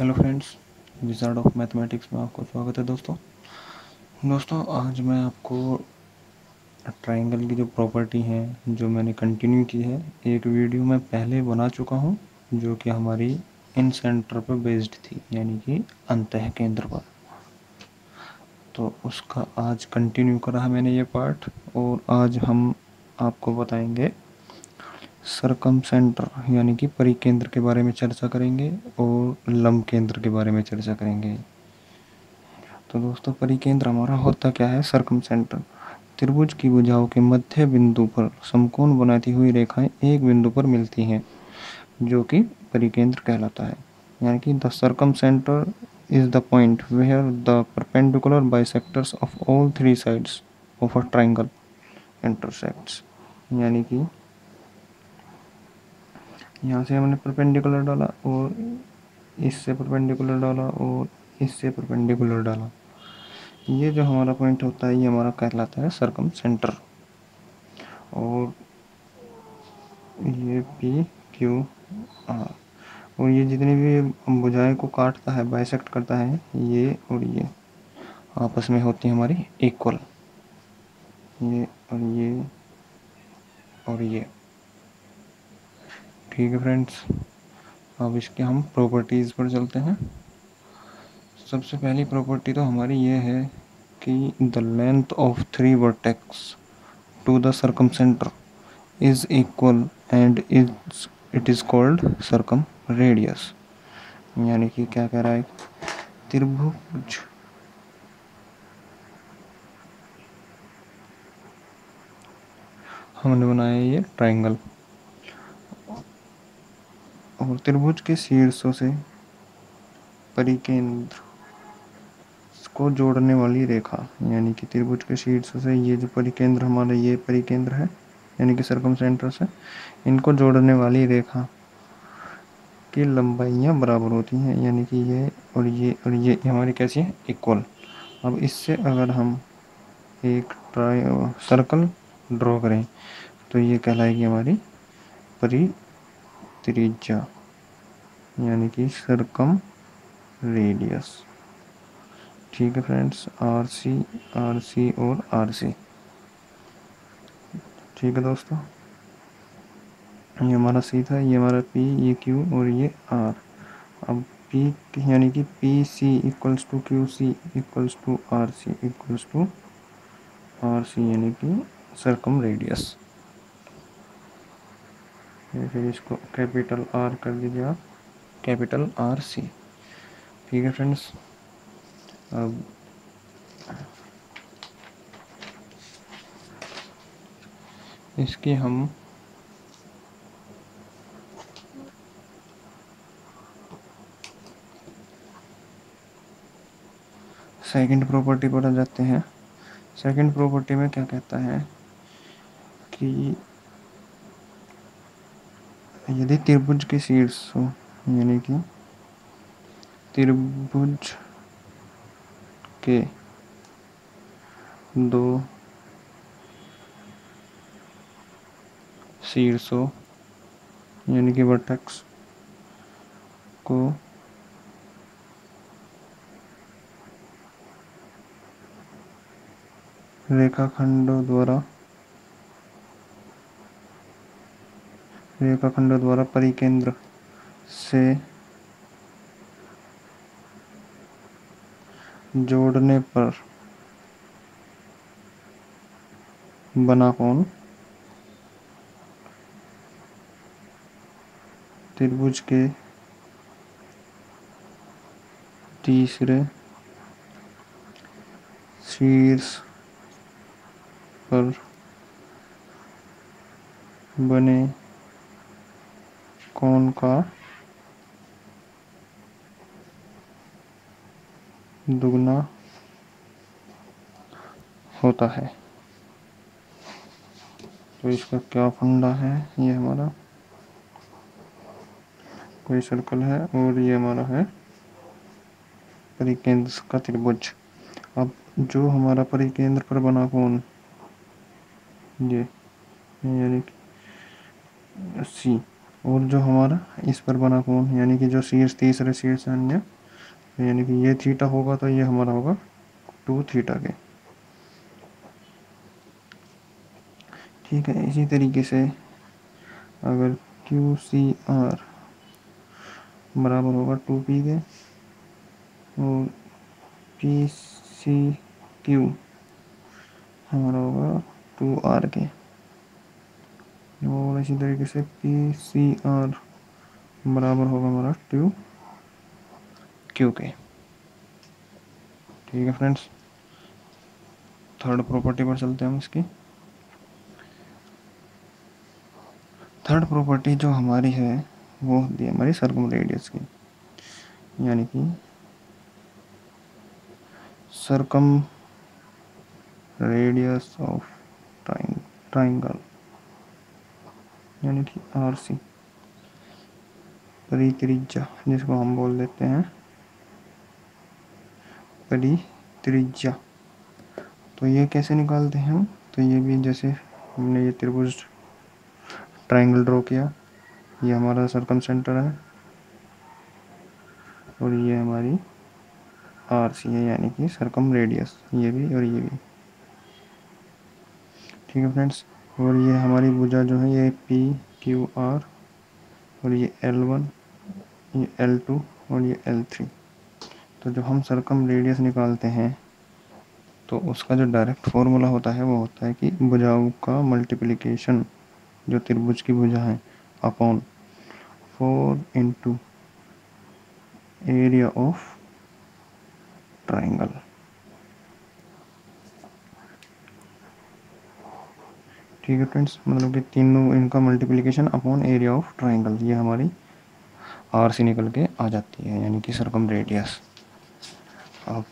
Hello friends, wizard of mathematics में आपको स्वागत है। दोस्तों आज मैं आपको ट्राइंगल की जो प्रॉपर्टी है जो मैंने कंटिन्यू की है, एक वीडियो मैं पहले बना चुका हूँ जो कि हमारी इन सेंटर पर बेस्ड थी, यानी कि अंतः केंद्र पर। तो उसका आज कंटिन्यू करा है मैंने ये पार्ट, और आज हम आपको बताएंगे सरकम सेंटर यानी कि परिकेंद्र के बारे में चर्चा करेंगे और लंब केंद्र के बारे में चर्चा करेंगे। तो दोस्तों परिकेंद्र हमारा होता क्या है? सरकम सेंटर त्रिभुज की भुजाओं के मध्य बिंदु पर समकोण बनाती हुई रेखाएं एक बिंदु पर मिलती हैं जो कि परिकेंद्र कहलाता है। यानी कि the circumcentre is the point where the perpendicular bisectors of all three sides of a triangle intersects. यानी कि यहाँ से हमने परपेंडिकुलर डाला और इससे परपेंडिकुलर डाला और इससे परपेंडिकुलर डाला, ये जो हमारा पॉइंट होता है ये हमारा कहलाता है सरकम सेंटर। और ये पी क्यू आर, और ये जितनी भी भुजाएं को काटता है, बाइसेक्ट करता है, ये और ये आपस में होती है हमारी इक्वल, ये और ये और ये। ठीक है फ्रेंड्स, अब इसके हम प्रॉपर्टीज़ पर चलते हैं। सबसे पहली प्रॉपर्टी तो हमारी ये है कि the length of three vertex to the circumcentre is equal and it is called circumradius. यानी कि क्या कह रहा है? त्रिभुज हमने बनाया ये ट्राइंगल, और त्रिभुज के शीर्षों से परिकेंद्र को जोड़ने वाली रेखा, यानी कि त्रिभुज के शीर्षों से ये जो परिकेंद्र हमारा ये परिकेंद्र है यानी कि सरकम सेंटर से इनको जोड़ने वाली रेखा की लंबाइयाँ बराबर होती हैं, यानी कि ये और ये और ये हमारी कैसी है? इक्वल। अब इससे अगर हम एक सर्कल ड्रॉ करें तो ये कहलाएगी हमारी परित्रिज्या, यानी कि सरकम रेडियस। ठीक है फ्रेंड्स, आर सी और आर सी। ठीक है दोस्तों, ये हमारा सी था, ये हमारा पी, ये क्यू और ये आर। अब पी यानी कि P C equals to Q C equals to R C equals to R C, यानी कि सरकम रेडियस। फिर इसको कैपिटल आर कर दीजिए आप, कैपिटल आर सी। ठीक है फ्रेंड्स, अब इसकी हम सेकंड प्रॉपर्टी पर आ जाते हैं। सेकंड प्रॉपर्टी में क्या कहता है कि यदि त्रिभुज के शीर्ष हो, यानी कि त्रिभुज के दो शीर्षों यानी कि वर्टेक्स को रेखाखंडों द्वारा परिकेंद्र से जोड़ने पर बना कोण त्रिभुज के तीसरे शीर्ष पर बने कोण का दुगना होता है। तो इसका क्या फंडा है? ये हमारा कोई सर्कल है और ये हमारा है परिकेंद्र का त्रिभुज। अब जो हमारा परिकेंद्र पर बना कोण ये यानी कि सी, और जो हमारा इस पर बना कोण यानी कि जो शीर्ष तीसरे शीर्ष अन्य यानी कि ये थीटा होगा तो ये हमारा होगा 2 थीटा के। ठीक है, इसी तरीके से अगर क्यू सी आर बराबर होगा 2p के और पी सी क्यू हमारा होगा 2r के, और इसी तरीके से पी सी आर बराबर होगा हमारा 2q के। ठीक है फ्रेंड्स, थर्ड प्रॉपर्टी पर चलते हैं हम इसकी। थर्ड प्रॉपर्टी जो हमारी है वो होती है हमारी सर्कम रेडियस की, यानी कि सर्कम रेडियस ऑफ ट्राइंगल यानी कि आरसी, परित्रिज्या जिसको हम बोल देते हैं परित्रिज्या। तो ये कैसे निकालते हैं हम, तो ये भी जैसे हमने ये त्रिभुज ट्राइंगल ड्रॉ किया, ये हमारा सर्कम सेंटर है और ये हमारी आरसी है यानी कि सर्कम रेडियस, ये भी और ये भी। ठीक है फ्रेंड्स, और ये हमारी भुजा जो है ये पी क्यू आर और ये L1, ये L2 और ये L3। तो जब हम सर्कम रेडियस निकालते हैं तो उसका जो डायरेक्ट फॉर्मूला होता है वो होता है कि भुजाओं का मल्टीप्लिकेशन जो त्रिभुज की भुजा है upon 4 into area of triangle. ठीक है फ्रेंड्स, मतलब कि तीनों इनका multiplication upon area of triangle, ये हमारी आर से निकल के आ जाती है यानी कि सर्कम रेडियस। अब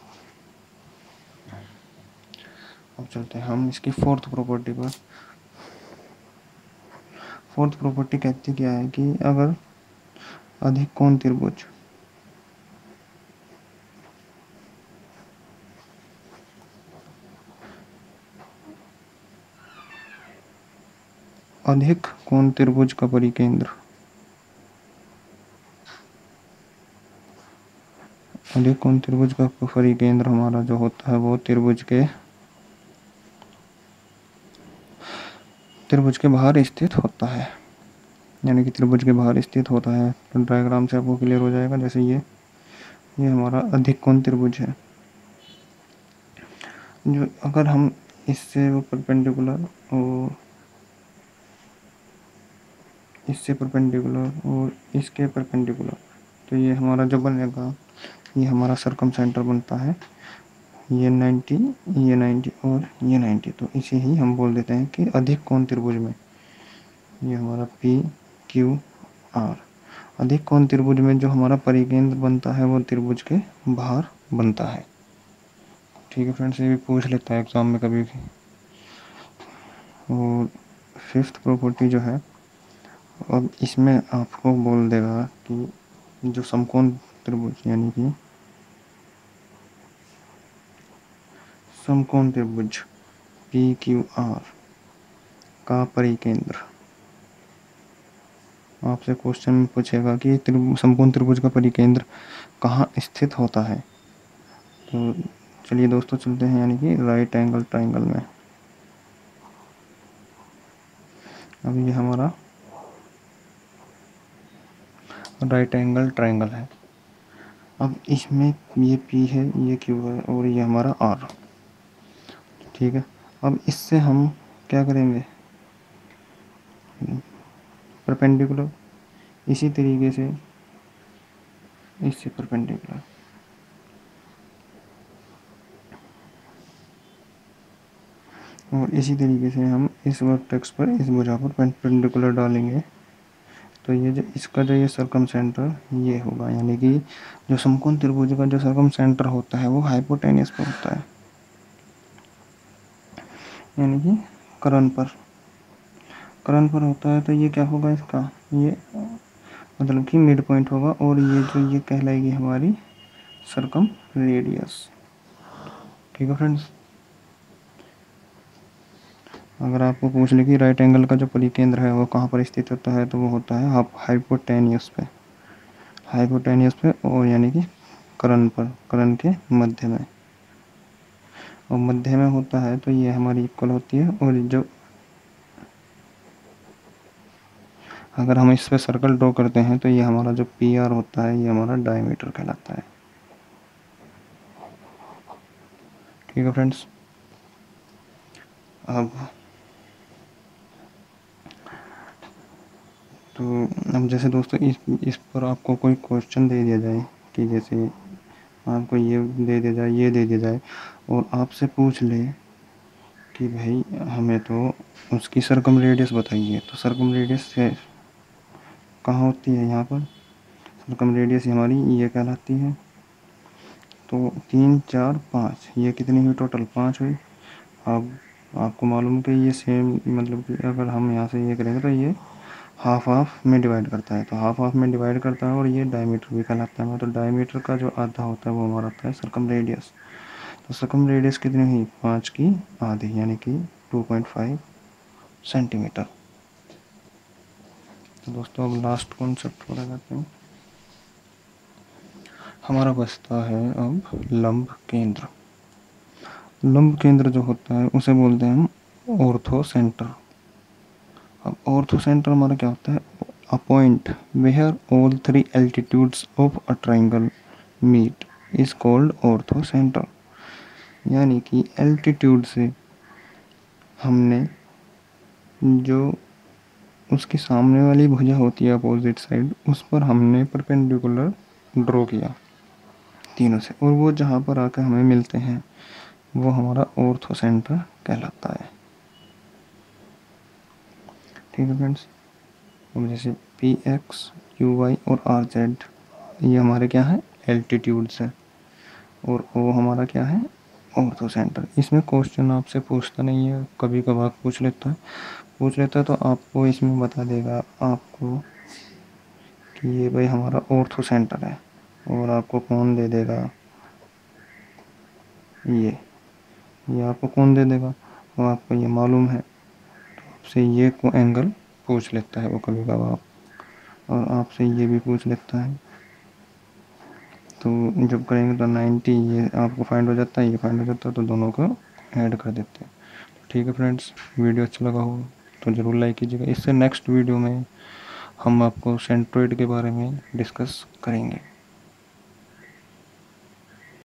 चलते हैं हम इसकी फोर्थ प्रॉपर्टी पर। फोर्थ प्रॉपर्टी कहती क्या है कि अगर अधिक कोण त्रिभुज अधिक कोण त्रिभुज का परिकेंद्र अधिक कोण त्रिभुज का परिकेंद्र हमारा जो होता है वो त्रिभुज के बाहर स्थित होता है, यानी कि त्रिभुज के बाहर स्थित होता है। तो डायग्राम से आपको क्लियर हो जाएगा। जैसे ये हमारा अधिक कोण त्रिभुज है, जो अगर हम इससे वो परपेंडिकुलर और इससे परपेंडिकुलर और इसके परपेंडिकुलर, तो ये हमारा जो बनेगा ये हमारा सर्कम सेंटर बनता है। ये 90, ये 90 और ये 90, तो इसे ही हम बोल देते हैं कि अधिक कोण त्रिभुज में ये हमारा पी क्यू आर। अधिक कोण त्रिभुज में जो हमारा परिकेंद्र बनता है वो त्रिभुज के बाहर बनता है। ठीक है फ्रेंड्स, ये भी पूछ लेता है एग्जाम में कभी भी। और फिफ्थ प्रॉपर्टी जो है, अब इसमें आपको बोल देगा कि जो समकोण त्रिभुज यानी कि समकोण त्रिभुज पी क्यू आर का परिकेंद्र, आपसे क्वेश्चन में पूछेगा कि समकोण त्रिभुज का परिकेंद्र कहाँ स्थित होता है। तो चलिए दोस्तों चलते हैं यानी कि राइट एंगल ट्राइंगल में। अब ये हमारा राइट एंगल ट्राइंगल है। अब इसमें ये P है, ये Q है और ये हमारा R। ठीक है, अब इससे हम क्या करेंगे, परपेंडिकुलर, इसी तरीके से इससे परपेंडिकुलर, और इसी तरीके से हम इस वर्टेक्स पर इस भुजा पर परपेंडिकुलर डालेंगे। तो ये जो इसका जो ये सर्कम सेंटर ये होगा, यानी कि जो समकोण त्रिभुज का जो सर्कम सेंटर होता है वो हाइपोटेनियस पर होता है, यानी कि कर्ण पर होता है। तो ये क्या होगा, इसका ये मतलब कि मिड पॉइंट होगा, और ये जो ये कहलाएगी हमारी सर्कम रेडियस। ठीक है फ्रेंड्स, अगर आपको पूछ ले कि राइट एंगल का जो परिकेंद्र है वो कहाँ पर स्थित होता है, तो वो होता है हाइपोटेनियस पे, हाइपोटेनियस पे, और यानी कि कर्ण पर, कर्ण के मध्य में, और मध्य में होता है तो ये हमारी इक्वल होती है। और जो अगर हम इस पे सर्कल ड्रॉ करते हैं तो ये हमारा जो पी आर होता है ये हमारा डायमीटर कहलाता है। ठीक है फ्रेंड्स। अब जैसे दोस्तों इस पर आपको कोई क्वेश्चन दे दिया जाए कि जैसे आपको ये दे दिया जाए, ये दे दिया जाए, और आपसे पूछ ले कि भाई हमें तो उसकी सर्कम रेडियस बताइए, तो सर्कम रेडियस कहाँ होती है, यहाँ पर सर्कम रेडियस हमारी ये कहलाती है। तो 3 4 5 ये कितनी हुई, टोटल 5 हुई। अब आपको मालूम कि ये सेम, मतलब कि अगर हम यहाँ से ये करेंगे तो ये हाफ हाफ में डिवाइड करता है, तो हाफ हाफ में डिवाइड करता है, और ये डायमीटर भी कहलाता है। तो डायमीटर का जो आधा होता है वो हमारा होता है सर्कम रेडियस। तो सर्कम रेडियस कितनी हुई, 5 की आधी, यानी कि 2.5 सेंटीमीटर। तो दोस्तों अब लास्ट कॉन्सेप्ट पर आ जाते हैं। हमारा बचता है अब लंब केंद्र। लंब केंद्र जो होता है उसे बोलते हैं हम ऑर्थो सेंटर। अब ऑर्थो सेंटर हमारा क्या होता है, a point where all 3 altitudes of a triangle meet is called orthocentre. यानी कि एल्टीट्यूड से हमने जो उसके सामने वाली भुजा होती है अपोजिट साइड, उस पर हमने परपेंडिकुलर ड्रॉ किया तीनों से, और वो जहाँ पर आकर हमें मिलते हैं वो हमारा ऑर्थो सेंटर कहलाता है। ठीक है फ्रेंड्स। अब जैसे पी एक्स, यू वाई और आर जेड ये हमारे क्या है, एल्टीट्यूड्स है, और ओ हमारा क्या है, ऑर्थो सेंटर। इसमें क्वेश्चन आपसे पूछता नहीं है, कभी कभार पूछ लेता है तो आपको इसमें बता देगा आपको कि ये भाई हमारा ऑर्थो सेंटर है, और आपको कौन दे देगा, ये आपको कौन दे देगा, और आपको ये मालूम है, तो आपसे ये को एंगल पूछ लेता है वो कभी कभार, और आपसे ये भी पूछ लेता है। तो जब करेंगे तो 90 ये आपको फाइंड हो जाता है, ये फाइंड हो जाता है, तो दोनों को ऐड कर देते हैं। ठीक है फ्रेंड्स, वीडियो अच्छा लगा हो तो ज़रूर लाइक कीजिएगा। इससे नेक्स्ट वीडियो में हम आपको सेंट्रोइड के बारे में डिस्कस करेंगे।